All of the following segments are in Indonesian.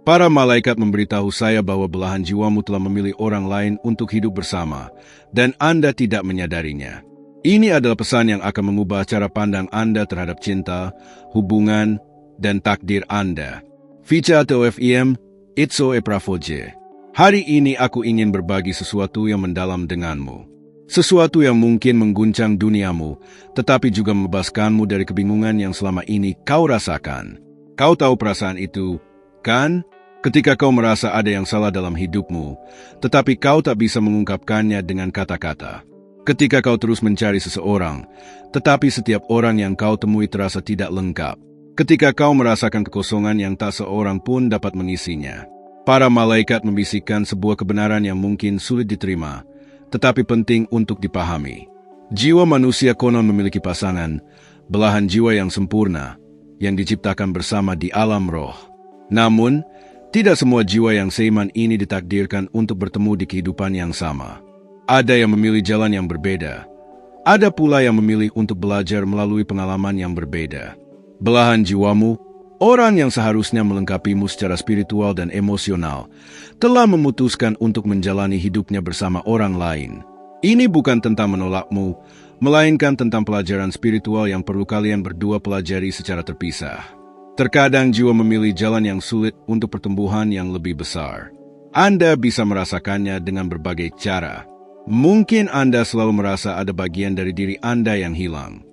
Para malaikat memberitahu saya bahwa belahan jiwamu telah memilih orang lain untuk hidup bersama, dan Anda tidak menyadarinya. Ini adalah pesan yang akan mengubah cara pandang Anda terhadap cinta, hubungan, dan takdir Anda. Ficha atau FEM, Itso Eprafoje. Hari ini aku ingin berbagi sesuatu yang mendalam denganmu. Sesuatu yang mungkin mengguncang duniamu, tetapi juga membebaskanmu dari kebingungan yang selama ini kau rasakan. Kau tahu perasaan itu, kan? Ketika kau merasa ada yang salah dalam hidupmu, tetapi kau tak bisa mengungkapkannya dengan kata-kata. Ketika kau terus mencari seseorang, tetapi setiap orang yang kau temui terasa tidak lengkap. Ketika kau merasakan kekosongan yang tak seorang pun dapat mengisinya. Para malaikat membisikkan sebuah kebenaran yang mungkin sulit diterima, tetapi penting untuk dipahami. Jiwa manusia konon memiliki pasangan, belahan jiwa yang sempurna, yang diciptakan bersama di alam roh. Namun, tidak semua jiwa yang seiman ini ditakdirkan untuk bertemu di kehidupan yang sama. Ada yang memilih jalan yang berbeda. Ada pula yang memilih untuk belajar melalui pengalaman yang berbeda. Belahan jiwamu, orang yang seharusnya melengkapimu secara spiritual dan emosional, telah memutuskan untuk menjalani hidupnya bersama orang lain. Ini bukan tentang menolakmu, melainkan tentang pelajaran spiritual yang perlu kalian berdua pelajari secara terpisah. Terkadang jiwa memilih jalan yang sulit untuk pertumbuhan yang lebih besar. Anda bisa merasakannya dengan berbagai cara. Mungkin Anda selalu merasa ada bagian dari diri Anda yang hilang.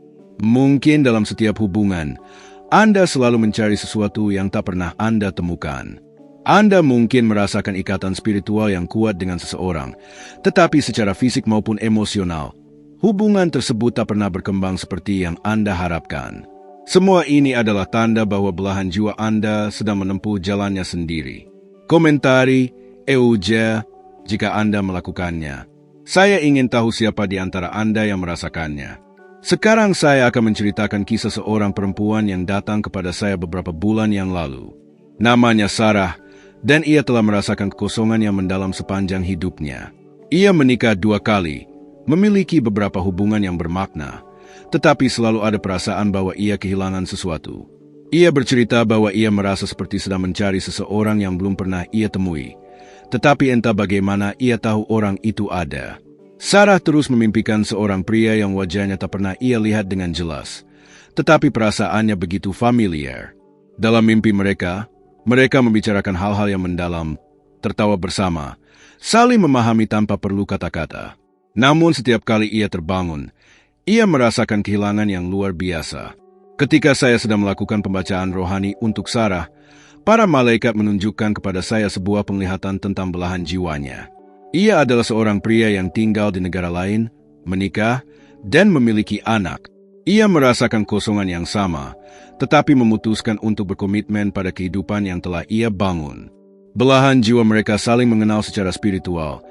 Mungkin dalam setiap hubungan, Anda selalu mencari sesuatu yang tak pernah Anda temukan. Anda mungkin merasakan ikatan spiritual yang kuat dengan seseorang, tetapi secara fisik maupun emosional, hubungan tersebut tak pernah berkembang seperti yang Anda harapkan. Semua ini adalah tanda bahwa belahan jiwa Anda sedang menempuh jalannya sendiri. Komentari, Euja, jika Anda melakukannya. Saya ingin tahu siapa di antara Anda yang merasakannya. Sekarang saya akan menceritakan kisah seorang perempuan yang datang kepada saya beberapa bulan yang lalu. Namanya Sarah, dan ia telah merasakan kekosongan yang mendalam sepanjang hidupnya. Ia menikah 2 kali, memiliki beberapa hubungan yang bermakna, tetapi selalu ada perasaan bahwa ia kehilangan sesuatu. Ia bercerita bahwa ia merasa seperti sedang mencari seseorang yang belum pernah ia temui, tetapi entah bagaimana ia tahu orang itu ada. Sarah terus memimpikan seorang pria yang wajahnya tak pernah ia lihat dengan jelas, tetapi perasaannya begitu familiar. Dalam mimpi mereka membicarakan hal-hal yang mendalam, tertawa bersama, saling memahami tanpa perlu kata-kata. Namun setiap kali ia terbangun, ia merasakan kehilangan yang luar biasa. Ketika saya sedang melakukan pembacaan rohani untuk Sarah, para malaikat menunjukkan kepada saya sebuah penglihatan tentang belahan jiwanya. Ia adalah seorang pria yang tinggal di negara lain, menikah, dan memiliki anak. Ia merasakan kosongan yang sama, tetapi memutuskan untuk berkomitmen pada kehidupan yang telah ia bangun. Belahan jiwa mereka saling mengenal secara spiritual,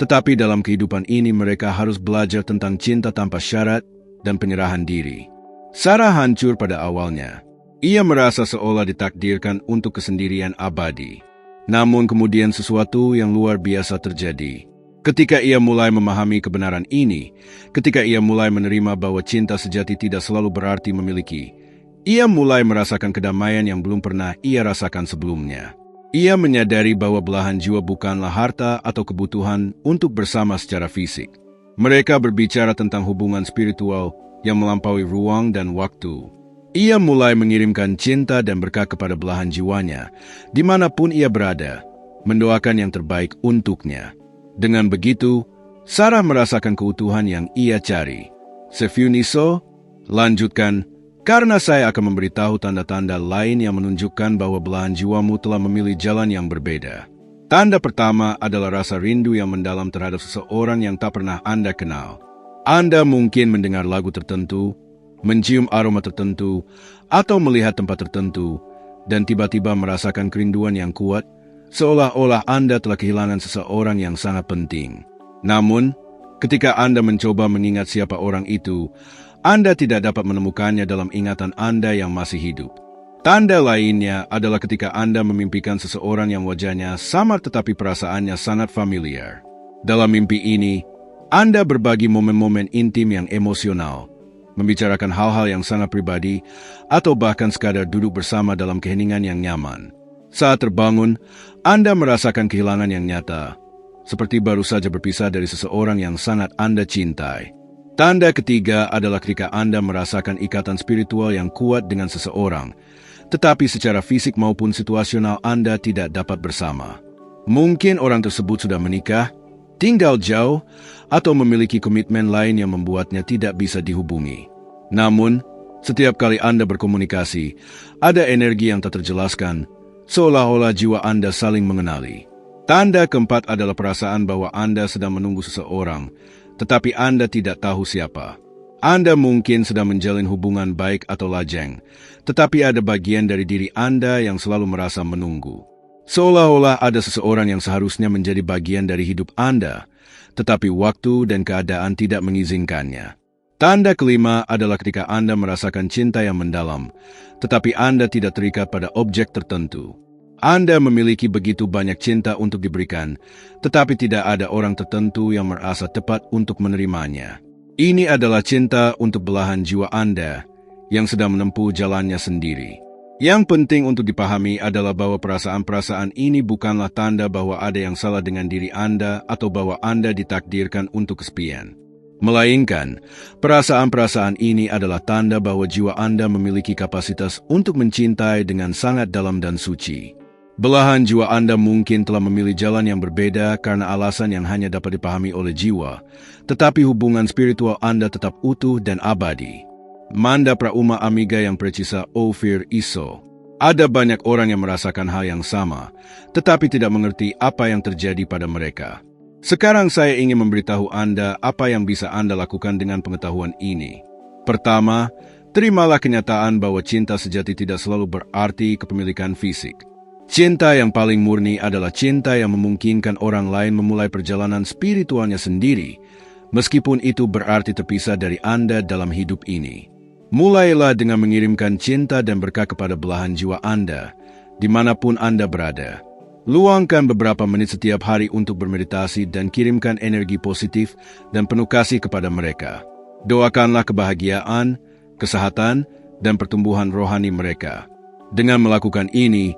tetapi dalam kehidupan ini mereka harus belajar tentang cinta tanpa syarat dan penyerahan diri. Sarah hancur pada awalnya. Ia merasa seolah ditakdirkan untuk kesendirian abadi. Namun kemudian sesuatu yang luar biasa terjadi. Ketika ia mulai memahami kebenaran ini, ketika ia mulai menerima bahwa cinta sejati tidak selalu berarti memiliki, ia mulai merasakan kedamaian yang belum pernah ia rasakan sebelumnya. Ia menyadari bahwa belahan jiwa bukanlah harta atau kebutuhan untuk bersama secara fisik. Mereka berbicara tentang hubungan spiritual yang melampaui ruang dan waktu. Ia mulai mengirimkan cinta dan berkah kepada belahan jiwanya, dimanapun ia berada, mendoakan yang terbaik untuknya. Dengan begitu, Sarah merasakan keutuhan yang ia cari. Sefiuniso, lanjutkan, karena saya akan memberitahu tanda-tanda lain yang menunjukkan bahwa belahan jiwamu telah memilih jalan yang berbeda. Tanda pertama adalah rasa rindu yang mendalam terhadap seseorang yang tak pernah Anda kenal. Anda mungkin mendengar lagu tertentu, mencium aroma tertentu, atau melihat tempat tertentu, dan tiba-tiba merasakan kerinduan yang kuat, seolah-olah Anda telah kehilangan seseorang yang sangat penting. Namun, ketika Anda mencoba mengingat siapa orang itu, Anda tidak dapat menemukannya dalam ingatan Anda yang masih hidup. Tanda lainnya adalah ketika Anda memimpikan seseorang yang wajahnya samar tetapi perasaannya sangat familiar. Dalam mimpi ini, Anda berbagi momen-momen intim yang emosional, membicarakan hal-hal yang sangat pribadi, atau bahkan sekadar duduk bersama dalam keheningan yang nyaman. Saat terbangun, Anda merasakan kehilangan yang nyata, seperti baru saja berpisah dari seseorang yang sangat Anda cintai. Tanda ketiga adalah ketika Anda merasakan ikatan spiritual yang kuat dengan seseorang, tetapi secara fisik maupun situasional Anda tidak dapat bersama. Mungkin orang tersebut sudah menikah, tinggal jauh, atau memiliki komitmen lain yang membuatnya tidak bisa dihubungi. Namun, setiap kali Anda berkomunikasi, ada energi yang tak terjelaskan, seolah-olah jiwa Anda saling mengenali. Tanda keempat adalah perasaan bahwa Anda sedang menunggu seseorang, tetapi Anda tidak tahu siapa. Anda mungkin sedang menjalin hubungan baik atau lajeng, tetapi ada bagian dari diri Anda yang selalu merasa menunggu. Seolah-olah ada seseorang yang seharusnya menjadi bagian dari hidup Anda, tetapi waktu dan keadaan tidak mengizinkannya. Tanda kelima adalah ketika Anda merasakan cinta yang mendalam, tetapi Anda tidak terikat pada objek tertentu. Anda memiliki begitu banyak cinta untuk diberikan, tetapi tidak ada orang tertentu yang merasa tepat untuk menerimanya. Ini adalah cinta untuk belahan jiwa Anda yang sedang menempuh jalannya sendiri. Yang penting untuk dipahami adalah bahwa perasaan-perasaan ini bukanlah tanda bahwa ada yang salah dengan diri Anda atau bahwa Anda ditakdirkan untuk kesepian. Melainkan, perasaan-perasaan ini adalah tanda bahwa jiwa Anda memiliki kapasitas untuk mencintai dengan sangat dalam dan suci. Belahan jiwa Anda mungkin telah memilih jalan yang berbeda karena alasan yang hanya dapat dipahami oleh jiwa, tetapi hubungan spiritual Anda tetap utuh dan abadi. Manda pra uma amiga yang precisa ouvir isso. Ada banyak orang yang merasakan hal yang sama, tetapi tidak mengerti apa yang terjadi pada mereka. Sekarang saya ingin memberitahu Anda apa yang bisa Anda lakukan dengan pengetahuan ini. Pertama, terimalah kenyataan bahwa cinta sejati tidak selalu berarti kepemilikan fisik. Cinta yang paling murni adalah cinta yang memungkinkan orang lain memulai perjalanan spiritualnya sendiri, meskipun itu berarti terpisah dari Anda dalam hidup ini. Mulailah dengan mengirimkan cinta dan berkah kepada belahan jiwa Anda, dimanapun Anda berada. Luangkan beberapa menit setiap hari untuk bermeditasi dan kirimkan energi positif dan penuh kasih kepada mereka. Doakanlah kebahagiaan, kesehatan, dan pertumbuhan rohani mereka. Dengan melakukan ini,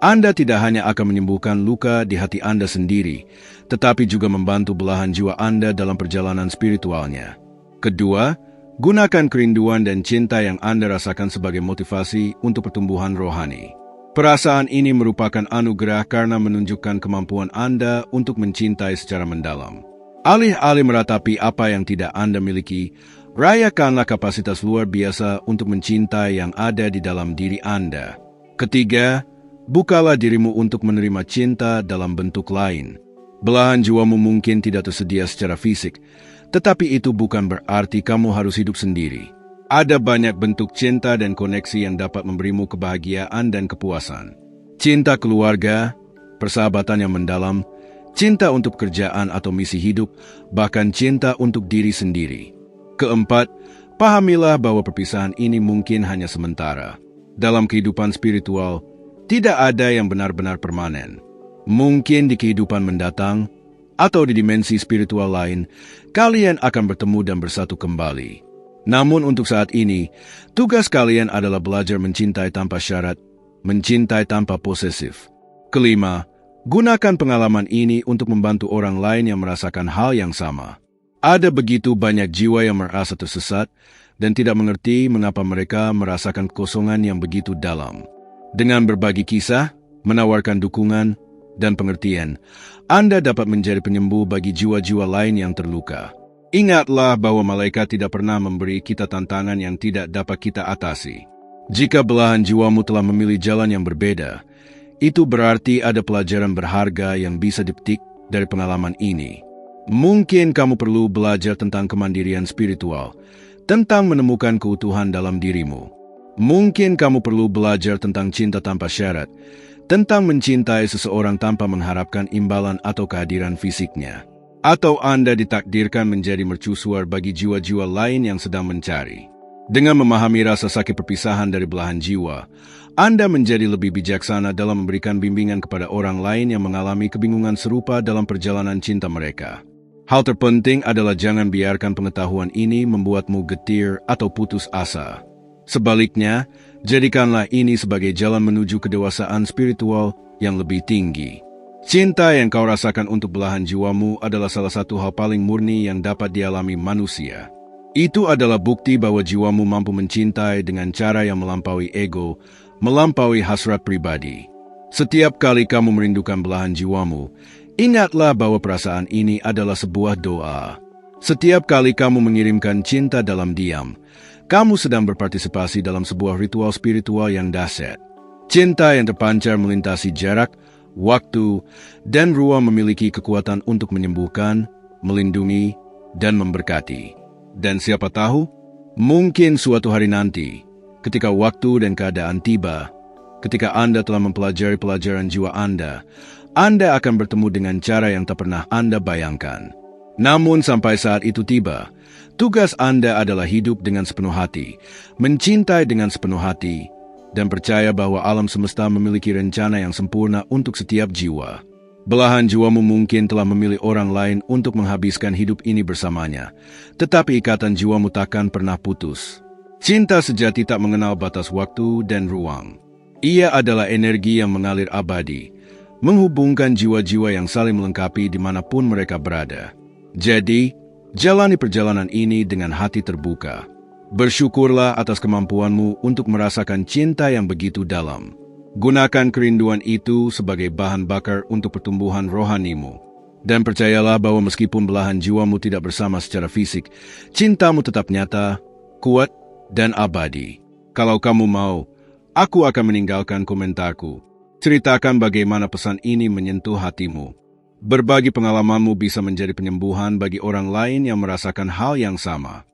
Anda tidak hanya akan menyembuhkan luka di hati Anda sendiri, tetapi juga membantu belahan jiwa Anda dalam perjalanan spiritualnya. Kedua, gunakan kerinduan dan cinta yang Anda rasakan sebagai motivasi untuk pertumbuhan rohani. Perasaan ini merupakan anugerah karena menunjukkan kemampuan Anda untuk mencintai secara mendalam. Alih-alih meratapi apa yang tidak Anda miliki, rayakanlah kapasitas luar biasa untuk mencintai yang ada di dalam diri Anda. Ketiga, bukalah dirimu untuk menerima cinta dalam bentuk lain. Belahan jiwamu mungkin tidak tersedia secara fisik, tetapi itu bukan berarti kamu harus hidup sendiri. Ada banyak bentuk cinta dan koneksi yang dapat memberimu kebahagiaan dan kepuasan. Cinta keluarga, persahabatan yang mendalam, cinta untuk pekerjaan atau misi hidup, bahkan cinta untuk diri sendiri. Keempat, pahamilah bahwa perpisahan ini mungkin hanya sementara. Dalam kehidupan spiritual, tidak ada yang benar-benar permanen. Mungkin di kehidupan mendatang, atau di dimensi spiritual lain, kalian akan bertemu dan bersatu kembali. Namun untuk saat ini, tugas kalian adalah belajar mencintai tanpa syarat, mencintai tanpa posesif. Kelima, gunakan pengalaman ini untuk membantu orang lain yang merasakan hal yang sama. Ada begitu banyak jiwa yang merasa tersesat dan tidak mengerti mengapa mereka merasakan kekosongan yang begitu dalam. Dengan berbagi kisah, menawarkan dukungan, dan pengertian, Anda dapat menjadi penyembuh bagi jiwa-jiwa lain yang terluka. Ingatlah bahwa malaikat tidak pernah memberi kita tantangan yang tidak dapat kita atasi. Jika belahan jiwamu telah memilih jalan yang berbeda, itu berarti ada pelajaran berharga yang bisa dipetik dari pengalaman ini. Mungkin kamu perlu belajar tentang kemandirian spiritual, tentang menemukan keutuhan dalam dirimu. Mungkin kamu perlu belajar tentang cinta tanpa syarat, tentang mencintai seseorang tanpa mengharapkan imbalan atau kehadiran fisiknya. Atau Anda ditakdirkan menjadi mercusuar bagi jiwa-jiwa lain yang sedang mencari. Dengan memahami rasa sakit perpisahan dari belahan jiwa, Anda menjadi lebih bijaksana dalam memberikan bimbingan kepada orang lain yang mengalami kebingungan serupa dalam perjalanan cinta mereka. Hal terpenting adalah jangan biarkan pengetahuan ini membuatmu getir atau putus asa. Sebaliknya, Jadikanlah ini sebagai jalan menuju kedewasaan spiritual yang lebih tinggi. Cinta yang kau rasakan untuk belahan jiwamu adalah salah satu hal paling murni yang dapat dialami manusia. Itu adalah bukti bahwa jiwamu mampu mencintai dengan cara yang melampaui ego, melampaui hasrat pribadi. Setiap kali kamu merindukan belahan jiwamu, ingatlah bahwa perasaan ini adalah sebuah doa. Setiap kali kamu mengirimkan cinta dalam diam, kamu sedang berpartisipasi dalam sebuah ritual spiritual yang dahsyat. Cinta yang terpancar melintasi jarak, waktu, dan ruang memiliki kekuatan untuk menyembuhkan, melindungi, dan memberkati. Dan siapa tahu, mungkin suatu hari nanti, ketika waktu dan keadaan tiba, ketika Anda telah mempelajari pelajaran jiwa Anda akan bertemu dengan cara yang tak pernah Anda bayangkan. Namun sampai saat itu tiba, tugas Anda adalah hidup dengan sepenuh hati, mencintai dengan sepenuh hati, dan percaya bahwa alam semesta memiliki rencana yang sempurna untuk setiap jiwa. Belahan jiwamu mungkin telah memilih orang lain untuk menghabiskan hidup ini bersamanya, tetapi ikatan jiwamu takkan pernah putus. Cinta sejati tak mengenal batas waktu dan ruang. Ia adalah energi yang mengalir abadi, menghubungkan jiwa-jiwa yang saling melengkapi dimanapun mereka berada. Jadi, jalani perjalanan ini dengan hati terbuka. Bersyukurlah atas kemampuanmu untuk merasakan cinta yang begitu dalam. Gunakan kerinduan itu sebagai bahan bakar untuk pertumbuhan rohanimu. Dan percayalah bahwa meskipun belahan jiwamu tidak bersama secara fisik, cintamu tetap nyata, kuat, dan abadi. Kalau kamu mau, aku akan meninggalkan komentarku. Ceritakan bagaimana pesan ini menyentuh hatimu. Berbagi pengalamanmu bisa menjadi penyembuhan bagi orang lain yang merasakan hal yang sama.